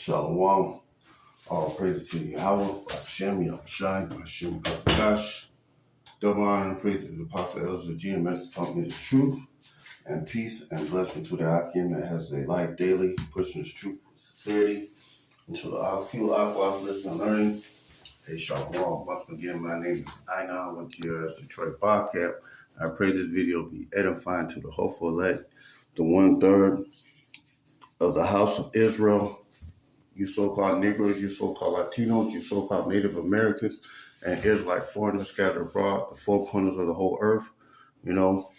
Shalom. All praises to Yahweh, Hashem, Yahushai, Hashem, Gosh. Double honor and praise to the Apostle Elder GMS taught me the truth and peace and blessing to the Akim that has their life daily, pushing his truth with sincerity into the few hours listening and learning. Hey, Shalom. Once again, my name is Einan. I went to your Detroit Bobcat. I pray this video be edifying to the hopeful elect, the 1/3 of the house of Israel. You so-called Negroes, you so-called Latinos, you so-called Native Americans, and Israelite foreigners scattered abroad, the four corners of the whole earth. You know,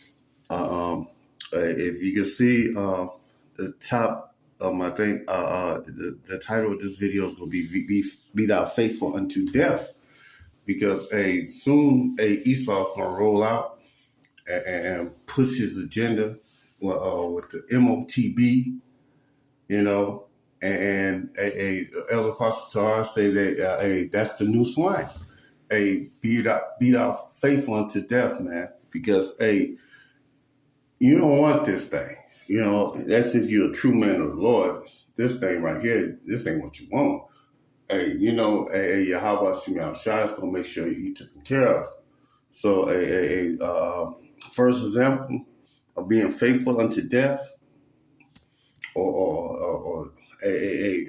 if you can see the top of my thing, the title of this video is going to be thou faithful unto death, because soon Esau going to roll out and push his agenda with the MOTB, you know. And Elder Apostle Tar say that that's the new swine. Be thou faithful unto death, man. Because you don't want this thing. You know, that's if you're a true man of the Lord. This thing right here, this ain't what you want. Yahweh Shemiah Shai is gonna make sure you're taken care of. So first example of being faithful unto death, or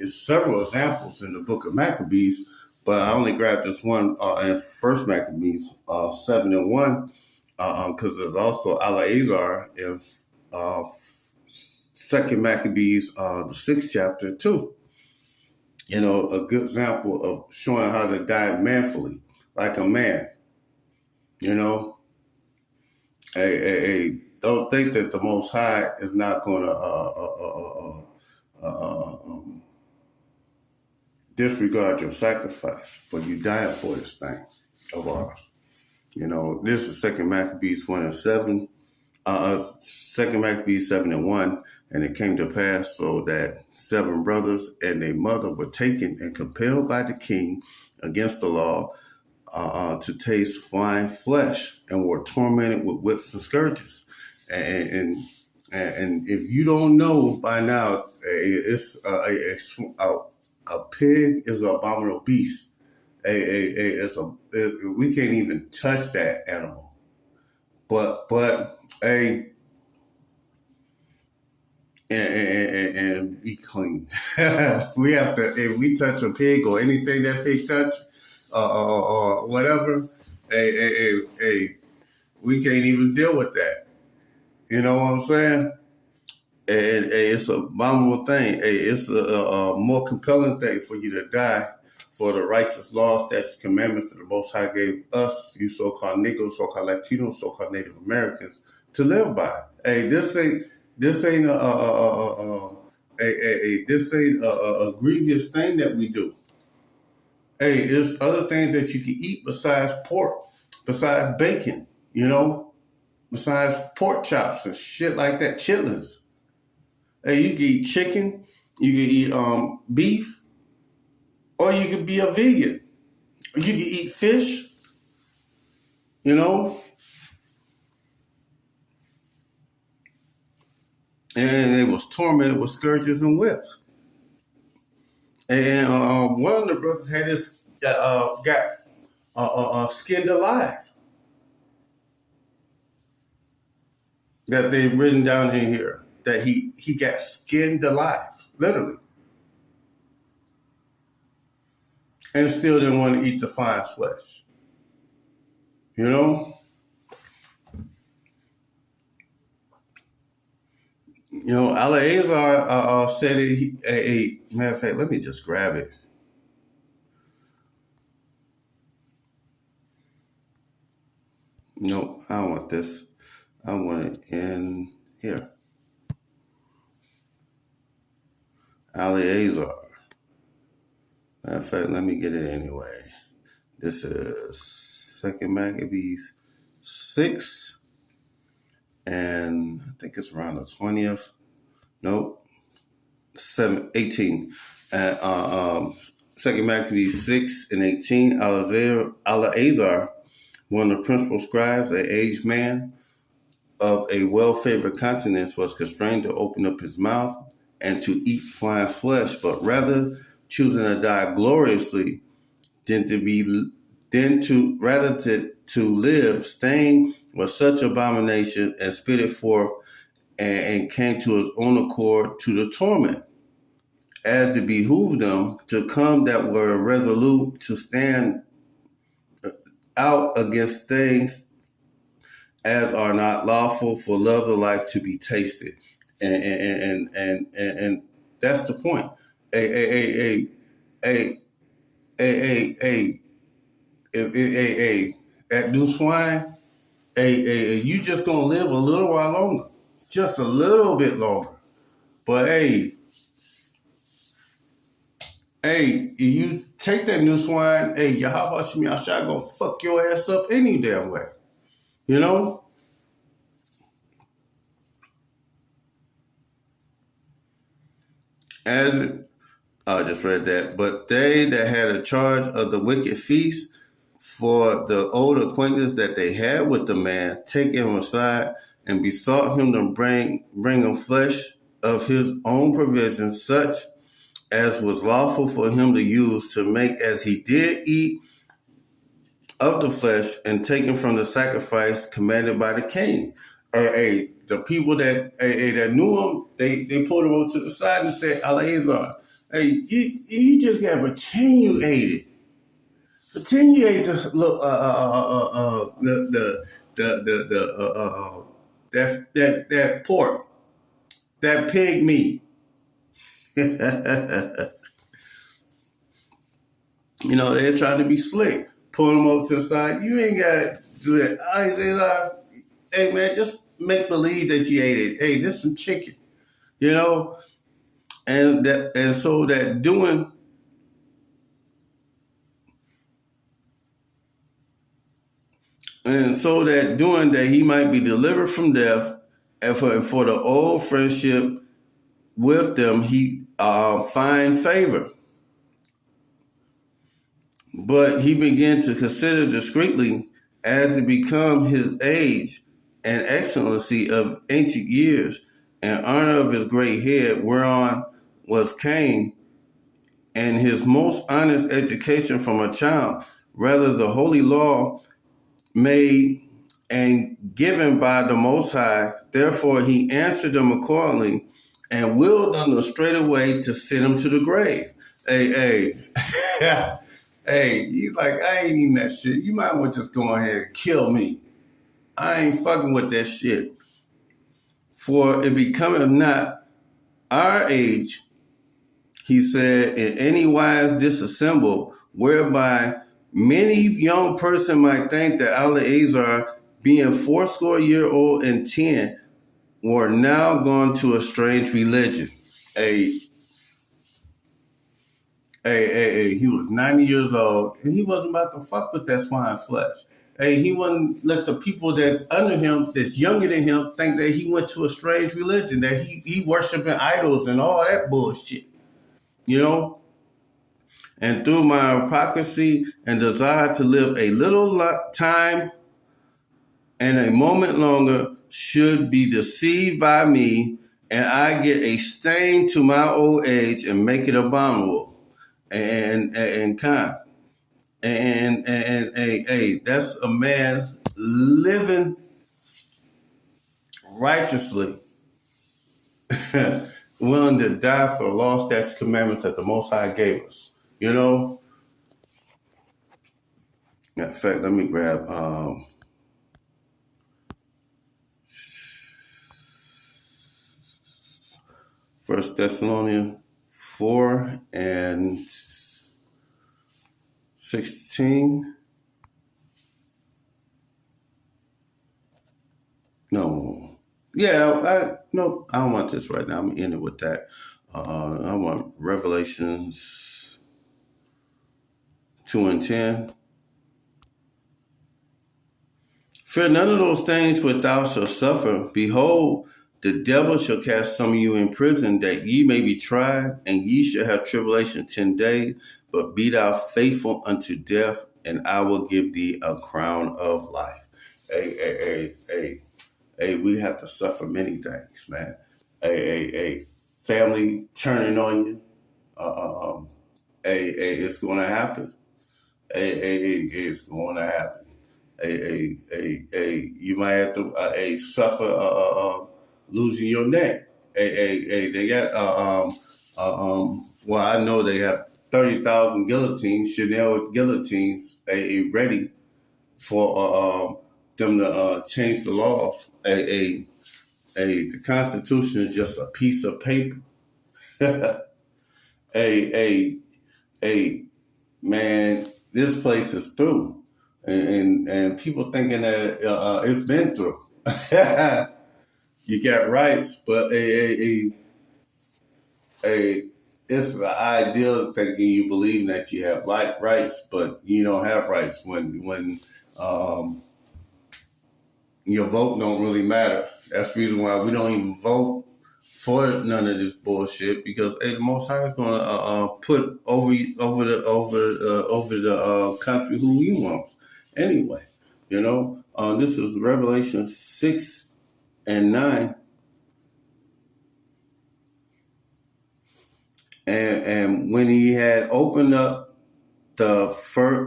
several examples in the book of Maccabees, but I only grabbed this one in First Maccabees 7:1, because there's also Eleazar in Second Maccabees the 6th chapter too. You know, a good example of showing how to die manfully, like a man. You know, don't think that the Most High is not going to disregard your sacrifice, but you dying for this thing of ours. You know, this is Second Maccabees 1:7, Second Maccabees 7:1, and it came to pass so that 7 brothers and their mother were taken and compelled by the king against the law to taste fine flesh, and were tormented with whips and scourges. And if you don't know by now, it's a pig is an abominable beast. We can't even touch that animal. But and be clean. We have to, if we touch a pig or anything that pig touch, or whatever, we can't even deal with that. You know what I'm saying? And it's an abominable thing. It's a more compelling thing for you to die for the righteous laws, statutes, commandments that the Most High gave us, you so-called Negroes, so-called Latinos, so-called Native Americans, to live by. This ain't a grievous thing that we do. There's other things that you can eat besides pork, besides bacon, you know, besides pork chops and shit like that, chitlins. You can eat chicken, you can eat beef, or you can be a vegan. You can eat fish, you know. And they was tormented with scourges and whips. And one of the brothers had this got skinned alive. That they've written down in here. That he got skinned alive, literally. And still didn't want to eat the fine flesh. You know? You know, Eleazar said it, matter of fact, let me just grab it. No, I don't want this. I want it in here. Eleazar. Matter of fact, let me get it anyway. This is Second Maccabees 6, and I think it's around the 20th. Nope, 18. Second Maccabees 6:18. Eleazar, one of the principal scribes, an aged man of a well-favored countenance, was constrained to open up his mouth and to eat fine flesh, but rather choosing to die gloriously rather to live, staying with such abomination and spit it forth and came to his own accord to the torment, as it behooved them to come that were resolute to stand out against things as are not lawful for love of life to be tasted. And that's the point. At New Swine, you just gonna live a little while longer, just a little bit longer. But you take that New Swine, Yahweh Shemi Ashai gonna fuck your ass up any damn way, you know. I just read that. But they that had a charge of the wicked feast, for the old acquaintance that they had with the man, take him aside and besought him to bring him flesh of his own provision, such as was lawful for him to use, to make as he did eat of the flesh and taken from the sacrifice commanded by the king. The people that knew him, they pulled him over to the side and said, Eleazar, you just got attenuated. Attenuate that pork, that pig meat. You know, they're trying to be slick. Pull them over to the side. You ain't got to do that. I say, hey, man, just make believe that you ate it. Hey, this is some chicken, you know? And so that doing that he might be delivered from death, and for the old friendship with them, he find favor. But he began to consider discreetly, as it become his age and excellency of ancient years, and honor of his great head, whereon was Cain, and his most honest education from a child, rather the holy law made and given by the Most High. Therefore he answered them accordingly, and willed them straightway to send him to the grave. Hey. Hey, he's like, I ain't eating that shit. You might as well just go ahead and kill me. I ain't fucking with that shit. For it becometh not our age, he said, in any wise disassemble, whereby many young person might think that Eleazar, being 80 old and 10, were now gone to a strange religion. He was 90 years old, and he wasn't about to fuck with that swine flesh. He wouldn't let the people that's under him, that's younger than him, think that he went to a strange religion, that he worshiping idols and all that bullshit, you know? And through my hypocrisy and desire to live a little time and a moment longer, should be deceived by me, and I get a stain to my old age and make it abominable. And kind. And that's a man living righteously, willing to die for the law, statutes, commandments that the Most High gave us. You know? In fact, let me grab 1 Thessalonians 4 and 16. No. Yeah, I don't want this right now. I'm going to end it with that. I want Revelations 2 and 10. Fear none of those things which thou shalt suffer. Behold, the devil shall cast some of you in prison, that ye may be tried, and ye shall have tribulation 10 days. But be thou faithful unto death, and I will give thee a crown of life. Hey, we have to suffer many things, man. Family turning on you. it's going to happen. It's going to happen. You might have to suffer losing your neck. They got well, I know they have 30,000 guillotines, Chanel guillotines, ready for them to change the laws. The Constitution is just a piece of paper. Man, this place is through, and people thinking that it's been through. You got rights, but it's the ideal thinking you believe that you have rights, but you don't have rights when your vote don't really matter. That's the reason why we don't even vote for none of this bullshit, because the Most High is going to put over the country who He wants. Anyway, this is Revelation 6 and 9, and when He had opened up the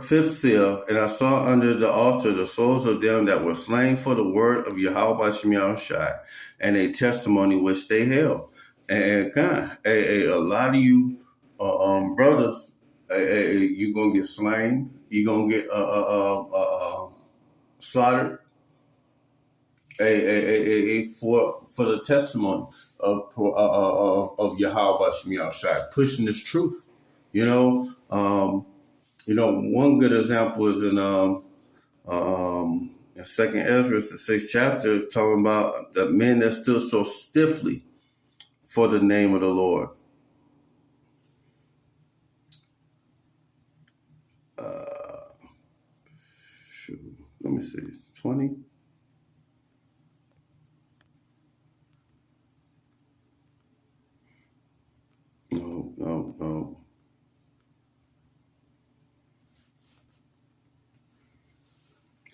fifth seal, and I saw under the altar the souls of them that were slain for the word of Yahweh Shem Yahushai, and a testimony which they held. And God, a lot of you brothers, you're going to get slain. You're going to get slaughtered for the testimony of Yahweh Shem Yahushai, pushing this truth. One good example is in Second Ezra, the 6th chapter, talking about the men that stood so stiffly for the name of the Lord. Let me see, 20. No.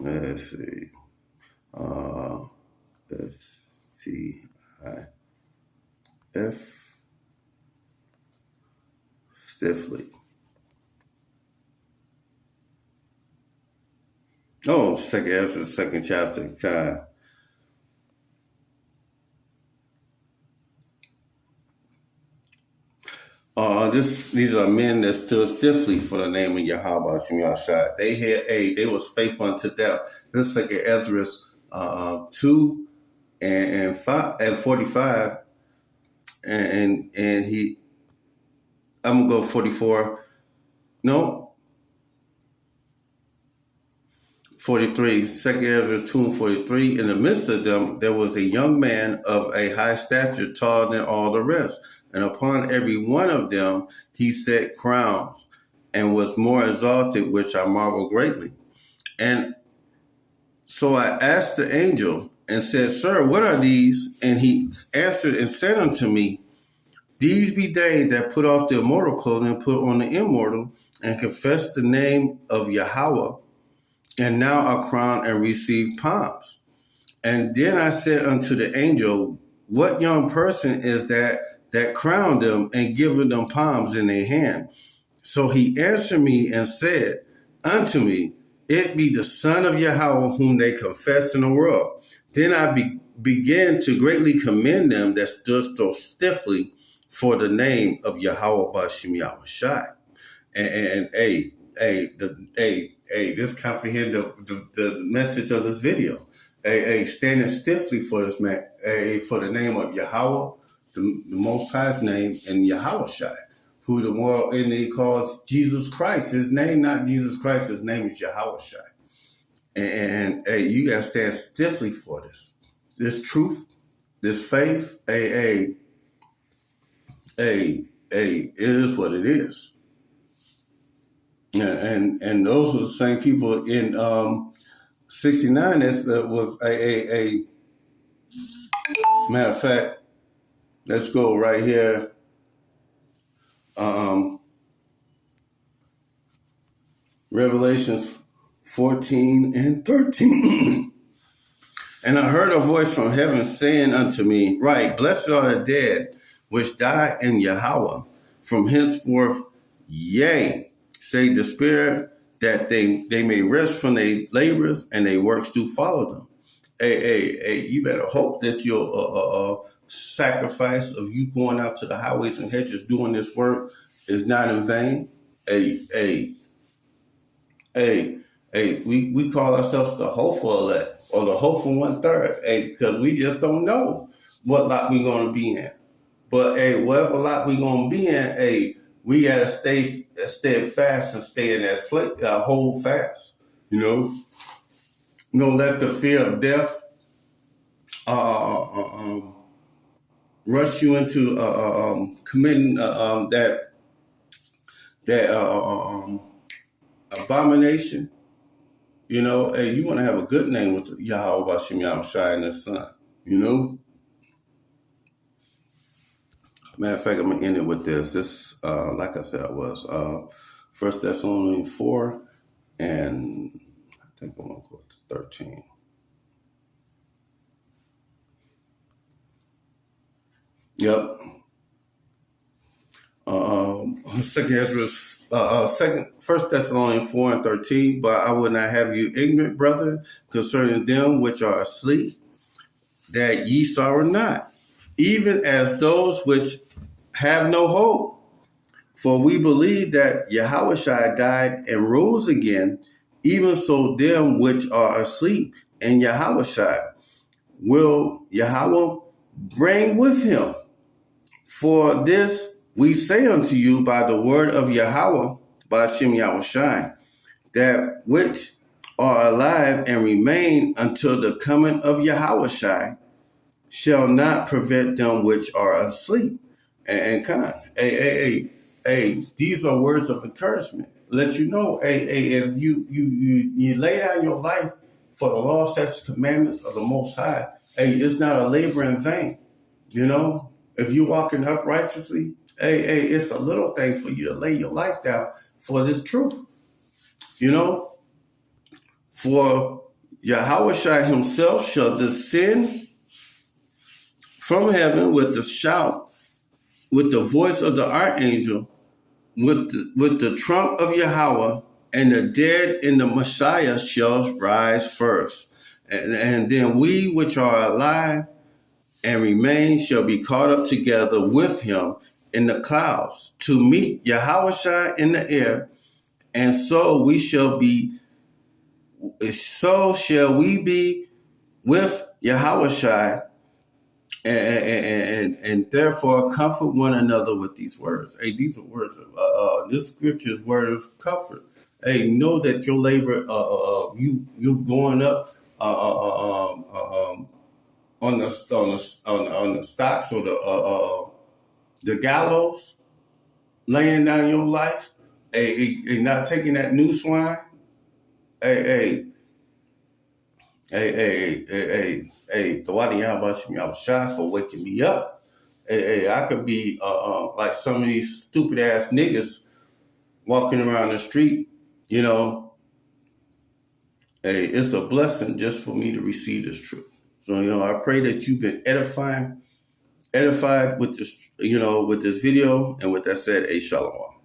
Let's see. STIF. Stiffly. Oh, Second Ezra, 2nd chapter. God. These are men that stood stiffly for the name of Yahweh Shem Yahushai. They was faithful unto death. This is 2nd Ezra 2 and 45, and I'm gonna go 44. No, 43. 2nd Ezra 2 and 43. In the midst of them, there was a young man of a high stature, taller than all the rest. And upon every one of them he set crowns, and was more exalted, which I marvel greatly. And so I asked the angel and said, Sir, what are these? And he answered and said unto me, These be they that put off the immortal clothing and put on the immortal, and confess the name of Yahweh, and now are crowned and receive palms. And then I said unto the angel, What young person is that crowned them and given them palms in their hand? So he answered me and said unto me, It be the Son of Yahweh whom they confess in the world. Then I began to greatly commend them that stood so stiffly for the name of Yahweh B'Shem Yahushai. And this comprehend the message of this video. Standing stiffly for this man, for the name of Yahweh, the Most High's name, and Yahushai, who the world Indian calls Jesus Christ. His name, not Jesus Christ, his name is Yahushai. And you gotta stand stiffly for this truth, this faith. It is what it is. And those were the same people in 69. That was a matter of fact. Let's go right here. Revelations 14 and 13. And I heard a voice from heaven saying unto me, Right, blessed are the dead which die in Yahweh from henceforth Yea, say the Spirit, that they may rest from their labors and their works do follow them. Hey, you better hope that your sacrifice of you going out to the highways and hedges doing this work is not in vain. We call ourselves the hopeful elect or the hopeful 1/3, because we just don't know what lot we're going to be in. But whatever lot we're going to be in, we got to stay steadfast and stay in that place, hold fast. Don't let the fear of death rush you into committing that abomination. You want to have a good name with Yahweh Bashem Yahushua and His Son. Matter of fact, I'm going to end it with this. This, like I said, was 1 Thessalonians 4, and I think I'm going to go to 13. Yep. 1 Thessalonians 4 and 13. But I would not have you ignorant, brother, concerning them which are asleep, that ye sorrow not, even as those which have no hope. For we believe that Yahushua died and rose again, even so them which are asleep in Yahushua will Yahweh bring with him. For this we say unto you by the word of Yahweh, by Shem Yahushua, that which are alive and remain until the coming of Yahushua shall not prevent them which are asleep. And kind. These are words of encouragement. Let you know, if you lay down your life for the law, statutes, commandments of the Most High, it's not a labor in vain. If you walking uprightly, it's a little thing for you to lay your life down for this truth. For Yahushua himself shall descend from heaven with the shout, with the voice of the archangel, with the trump of Yahweh, and the dead in the Messiah shall rise first. And then we which are alive and remain shall be caught up together with him in the clouds to meet Yahushua in the air. And so shall we be with Yahushua. And therefore comfort one another with these words. These are words of this scripture's word of comfort. Know that your labor, you going up on the stocks or the gallows, laying down your life. Not taking that new swine. Tawadi Yahweh Yahushua for waking me up. I could be like some of these stupid ass niggas walking around the street, it's a blessing just for me to receive this truth. So, I pray that you've been edified with this, with this video. And with that said, Shalom.